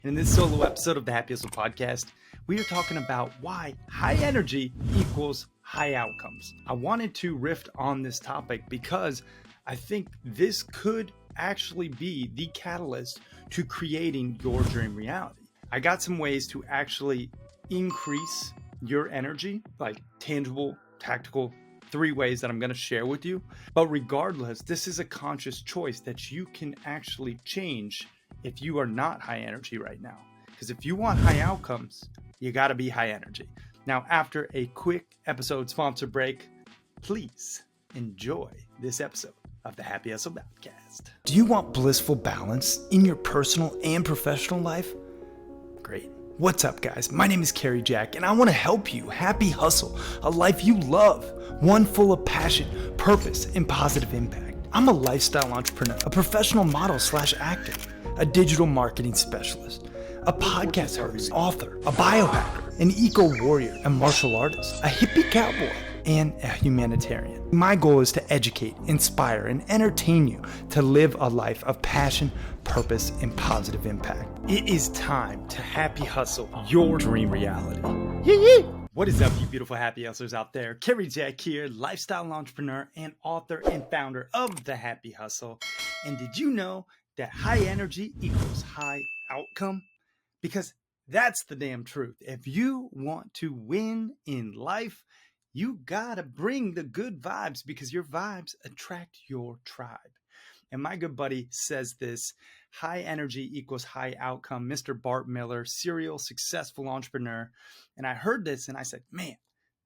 And in this solo episode of the Happy Hustle podcast, we are talking about why high energy equals high outcomes. I wanted to riff on this topic because I think this could actually be the catalyst to creating your dream reality. I got some ways to actually increase your energy, like tangible, tactical, 3 ways that I'm going to share with you. But regardless, this is a conscious choice that you can actually change if you are not high energy right now. Because if you want high outcomes, you got to be high energy. Now, after a quick episode sponsor break, please enjoy this episode of the Happy Hustle podcast. Do you want blissful balance in your personal and professional life? Great. What's up, guys? My name is Cary Jack, and I want to help you happy hustle a life you love, one full of passion, purpose, and positive impact. I'm a lifestyle entrepreneur, a professional model / actor, a digital marketing specialist, a podcast host, author, a biohacker, an eco-warrior, a martial artist, a hippie cowboy, and a humanitarian. My goal is to educate, inspire, and entertain you to live a life of passion, purpose, and positive impact. It is time to happy hustle your dream reality. Yee! What is up, you beautiful happy hustlers out there? Cary Jack here, lifestyle entrepreneur and author and founder of The Happy Hustle. And did you know that high energy equals high outcome? Because that's the damn truth. If you want to win in life, you gotta bring the good vibes, because your vibes attract your tribe. And my good buddy says this: high energy equals high outcome. Mr. Bart Miller, serial successful entrepreneur. And I heard this and I said, man,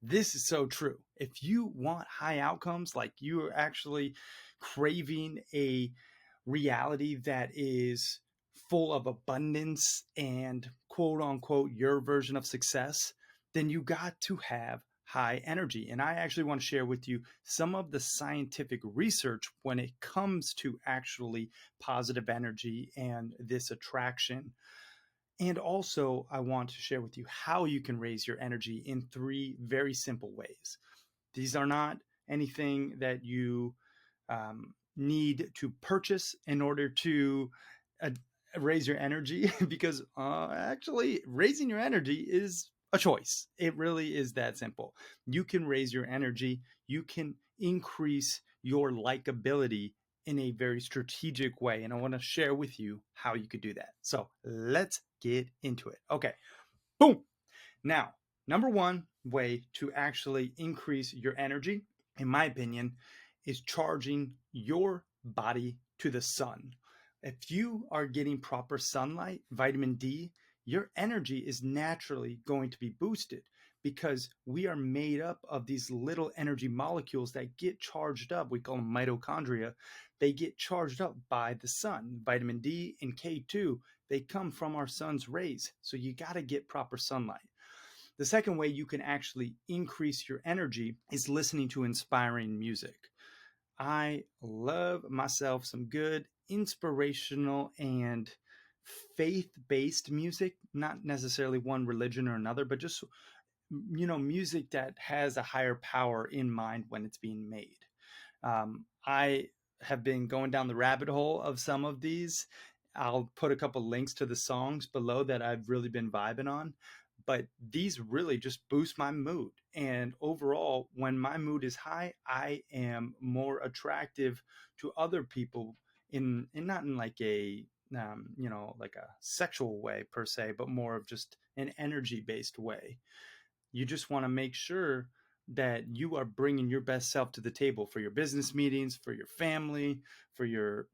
this is so true. If you want high outcomes, like you are actually craving a reality that is full of abundance and quote unquote your version of success, then you got to have high energy. And I actually want to share with you some of the scientific research when it comes to actually positive energy and this attraction. And also, I want to share with you how you can raise your energy in 3 very simple ways. These are not anything that you need to purchase in order to raise your energy, because actually raising your energy is a choice. It really is that simple. You can raise your energy. You can increase your likability in a very strategic way. And I want to share with you how you could do that. So let's get into it. Okay. Boom. Now, number 1 way to actually increase your energy, in my opinion, is charging your body to the sun. If you are getting proper sunlight, vitamin D, your energy is naturally going to be boosted, because we are made up of these little energy molecules that get charged up. We call them mitochondria. They get charged up by the sun. Vitamin D and K2, they come from our sun's rays. So you got to get proper sunlight. The second way you can actually increase your energy is listening to inspiring music. I love myself some good inspirational and faith-based music, not necessarily one religion or another, but just, music that has a higher power in mind when it's being made. I have been going down the rabbit hole of some of these. I'll put a couple links to the songs below that I've really been vibing on. But these really just boost my mood. And overall, when my mood is high, I am more attractive to other people in not in like a, like a sexual way per se, but more of just an energy-based way. You just want to make sure that you are bringing your best self to the table for your business meetings, for your family, for your,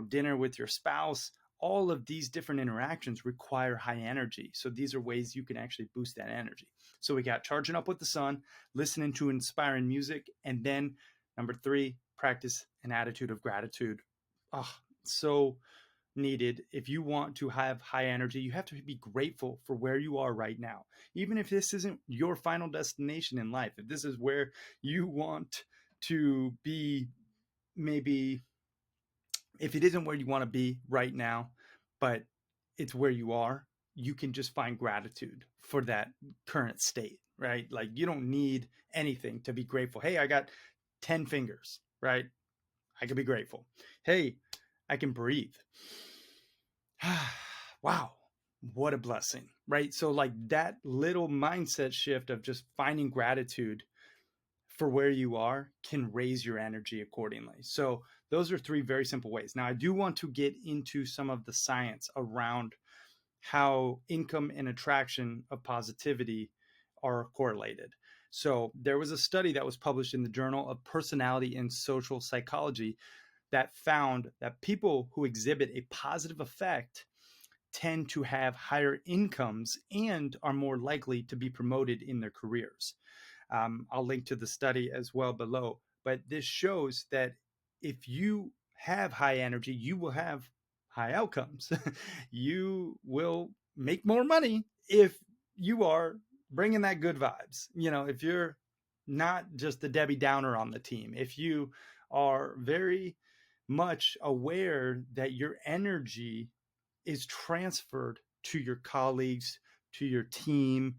dinner with your spouse. All of these different interactions require high energy. So these are ways you can actually boost that energy. So we got charging up with the sun, listening to inspiring music, and then number 3, practice an attitude of gratitude. Oh, so needed. If you want to have high energy, you have to be grateful for where you are right now. Even if this isn't your final destination in life, if this is where you want to be, maybe if it isn't where you want to be right now, but it's where you are, you can just find gratitude for that current state, right? Like you don't need anything to be grateful. Hey, I got 10 fingers, right? I can be grateful. Hey, I can breathe. Wow. What a blessing, right? So, like that little mindset shift of just finding gratitude for where you are can raise your energy accordingly. So, those are three very simple ways. Now, I do want to get into some of the science around how income and attraction of positivity are correlated. So, there was a study that was published in the Journal of Personality and Social Psychology that found that people who exhibit a positive effect tend to have higher incomes and are more likely to be promoted in their careers. I'll link to the study as well below. But this shows that if you have high energy, you will have high outcomes. You will make more money if you are bringing that good vibes. If you're not just the Debbie Downer on the team, if you are very much aware that your energy is transferred to your colleagues, to your team,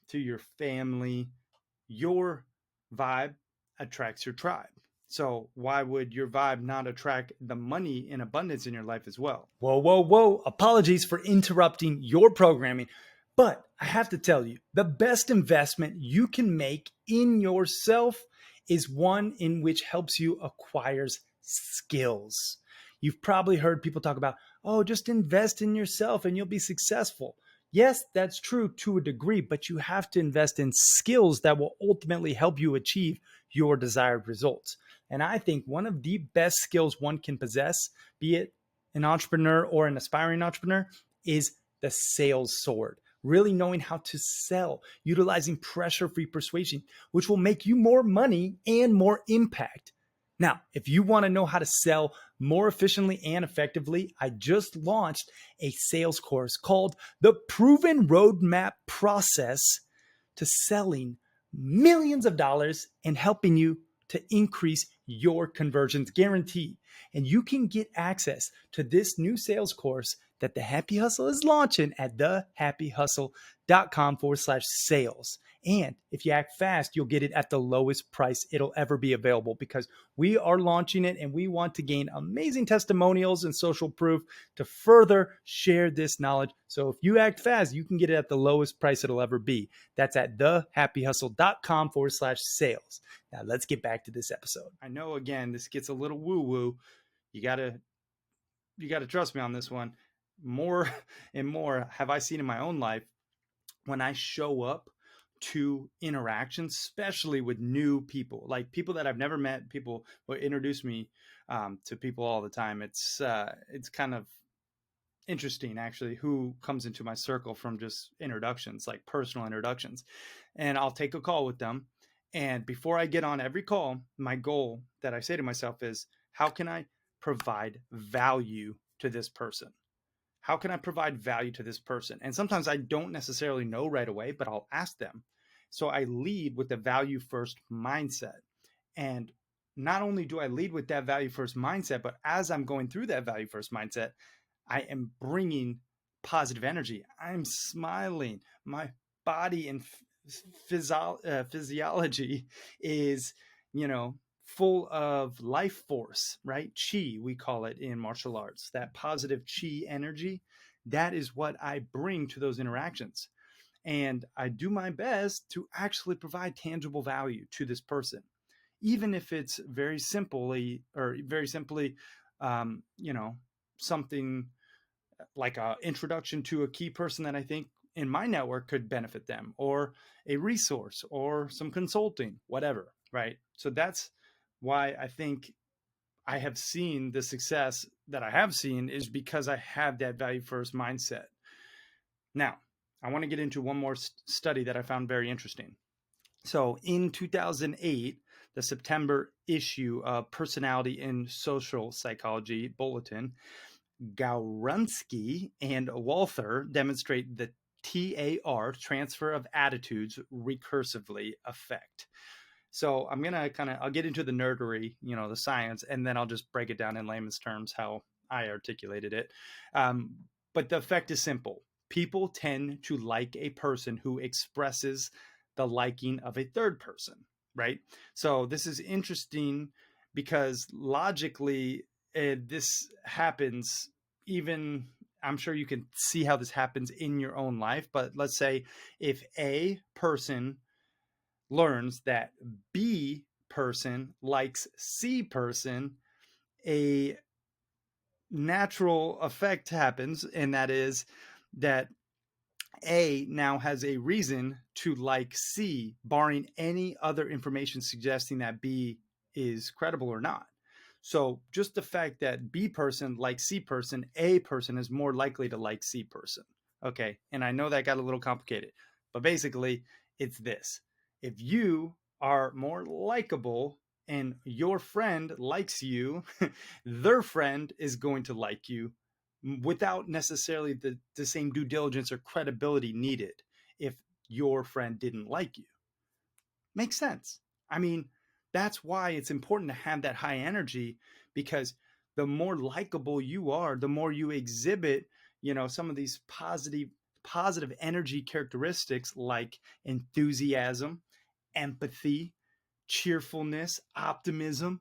to your family, your vibe attracts your tribe. So why would your vibe not attract the money in abundance in your life as well? Whoa, whoa, whoa. Apologies for interrupting your programming. But I have to tell you, the best investment you can make in yourself is one in which helps you acquire skills. You've probably heard people talk about, oh, just invest in yourself and you'll be successful. Yes, that's true to a degree, but you have to invest in skills that will ultimately help you achieve your desired results. And I think one of the best skills one can possess, be it an entrepreneur or an aspiring entrepreneur, is the sales sword. Really knowing how to sell, utilizing pressure free persuasion, which will make you more money and more impact. Now, if you want to know how to sell more efficiently and effectively, I just launched a sales course called The Proven Roadmap Process to Selling Millions of Dollars and helping you to increase your conversions guaranteed. And you can get access to this new sales course that The Happy Hustle is launching at thehappyhustle.com/sales. And if you act fast, you'll get it at the lowest price it'll ever be available because we are launching it and we want to gain amazing testimonials and social proof to further share this knowledge. So if you act fast, you can get it at the lowest price it'll ever be. That's at thehappyhustle.com/sales. Now let's get back to this episode. I know, again, this gets a little woo-woo. You gotta trust me on this one. More and more have I seen in my own life when I show up to interactions, especially with new people, like people that I've never met. People will introduce me to people all the time. It's kind of interesting, actually, who comes into my circle from just introductions, like personal introductions. And I'll take a call with them. And before I get on every call, my goal that I say to myself is, how can I provide value to this person? How can I provide value to this person? And sometimes I don't necessarily know right away, but I'll ask them. So I lead with the value first mindset. And not only do I lead with that value first mindset, but as I'm going through that value first mindset, I am bringing positive energy. I'm smiling. My body and physiology is, full of life force, right? Chi, we call it in martial arts, that positive chi energy. That is what I bring to those interactions. And I do my best to actually provide tangible value to this person, even if it's very simply, something like an introduction to a key person that I think in my network could benefit them, or a resource, or some consulting, whatever, right? So that's why I think I have seen the success that I have seen is because I have that value first mindset. Now, I want to get into one more study that I found very interesting. So in 2008, the September issue of Personality and Social Psychology Bulletin, Gowrunsky and Walther demonstrate the TAR, transfer of attitudes, recursively effect. So I'm gonna I'll get into the nerdery, the science, and then I'll just break it down in layman's terms how I articulated it. But the effect is simple. People tend to like a person who expresses the liking of a third person, right? So this is interesting because logically, this happens even I'm sure you can see how this happens in your own life, but let's say if A person learns that B person likes C person, a natural effect happens, and that is that A now has a reason to like C, barring any other information suggesting that B is credible or not. So just the fact that B person likes C person, A person is more likely to like C person. Okay. And I know that got a little complicated, but basically it's this. If you are more likable and your friend likes you, their friend is going to like you without necessarily the same due diligence or credibility needed if your friend didn't like you. Makes sense. I mean, that's why it's important to have that high energy, because the more likable you are, the more you exhibit, some of these positive energy characteristics like enthusiasm, empathy, cheerfulness, optimism,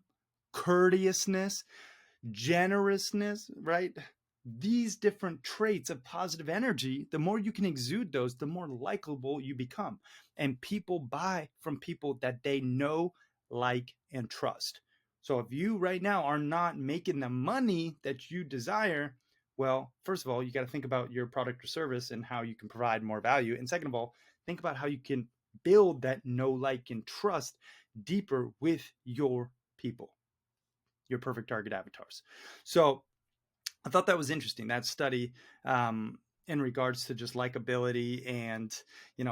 courteousness, generousness, right? These different traits of positive energy, the more you can exude those, the more likable you become. And people buy from people that they know, like, and trust. So if you right now are not making the money that you desire, well, first of all, you got to think about your product or service and how you can provide more value. And second of all, think about how you can build that know, like, and trust deeper with your people, your perfect target avatars. So I thought that was interesting, that study, in regards to just likability and,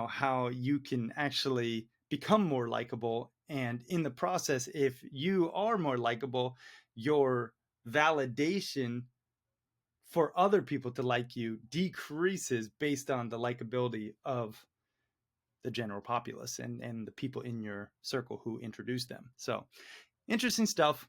how you can actually become more likable. And in the process, if you are more likable, your validation for other people to like you decreases based on the likability of the general populace and the people in your circle who introduce them. So interesting stuff.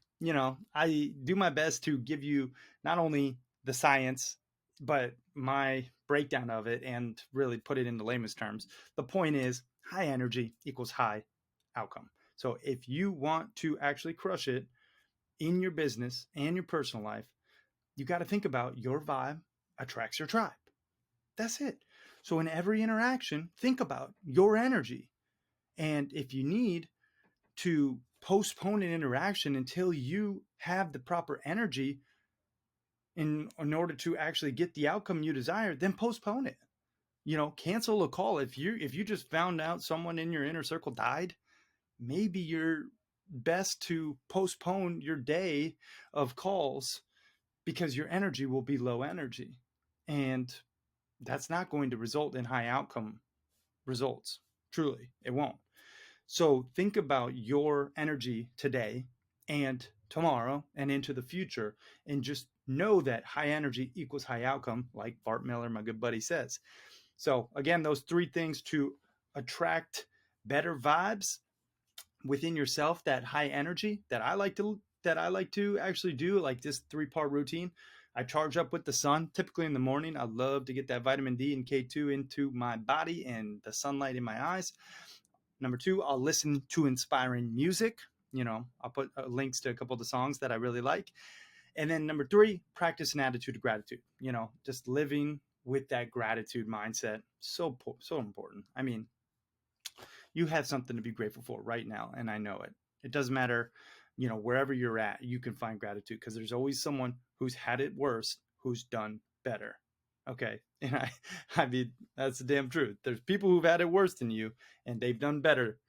I do my best to give you not only the science, but my breakdown of it and really put it into layman's terms. The point is, high energy equals high outcome. So if you want to actually crush it in your business and your personal life, you got to think about your vibe attracts your tribe. That's it. So in every interaction, think about your energy. And if you need to postpone an interaction until you have the proper energy in order to actually get the outcome you desire, then postpone it. Cancel a call. If you just found out someone in your inner circle died, maybe you're best to postpone your day of calls, because your energy will be low energy, and that's not going to result in high outcome results. Truly, it won't. So think about your energy today and tomorrow and into the future, and just know that high energy equals high outcome, like Bart Miller, my good buddy, says. So again, those three things to attract better vibes within yourself, that high energy that I like to actually do, like this 3-part routine. I charge up with the sun, typically in the morning. I love to get that vitamin D and K2 into my body and the sunlight in my eyes. Number 2, I'll listen to inspiring music. I'll put links to a couple of the songs that I really like. And then number 3, practice an attitude of gratitude. Just living with that gratitude mindset. So important. I mean, you have something to be grateful for right now, and I know it. It doesn't matter, wherever you're at, you can find gratitude, because there's always someone who's had it worse who's done better. Okay. And I mean, that's the damn truth. There's people who've had it worse than you, and they've done better,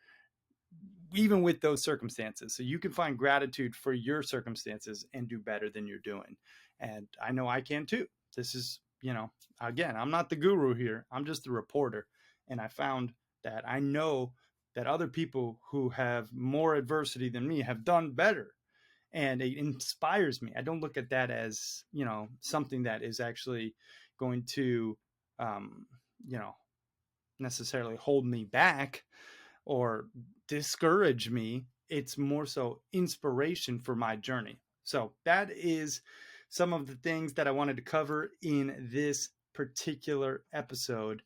even with those circumstances. So you can find gratitude for your circumstances and do better than you're doing. And I know I can too. This is, again, I'm not the guru here. I'm just the reporter. And I found that I know that other people who have more adversity than me have done better. And it inspires me. I don't look at that as, something that is actually going to, you know, necessarily hold me back or discourage me. It's more so inspiration for my journey. So that is some of the things that I wanted to cover in this particular episode.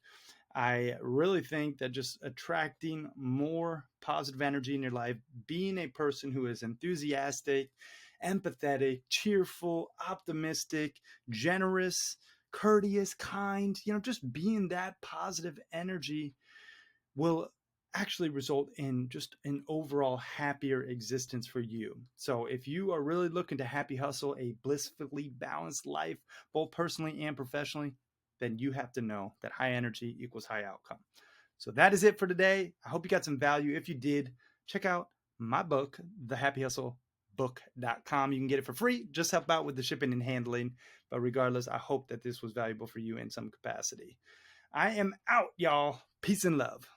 I really think that just attracting more positive energy in your life, being a person who is enthusiastic, empathetic, cheerful, optimistic, generous, courteous, kind, just being that positive energy will actually result in just an overall happier existence for you. So if you are really looking to happy hustle a blissfully balanced life, both personally and professionally, then you have to know that high energy equals high outcome. So that is it for today. I hope you got some value. If you did, check out my book, thehappyhustlebook.com. You can get it for free. Just help out with the shipping and handling. But regardless, I hope that this was valuable for you in some capacity. I am out, y'all. Peace and love.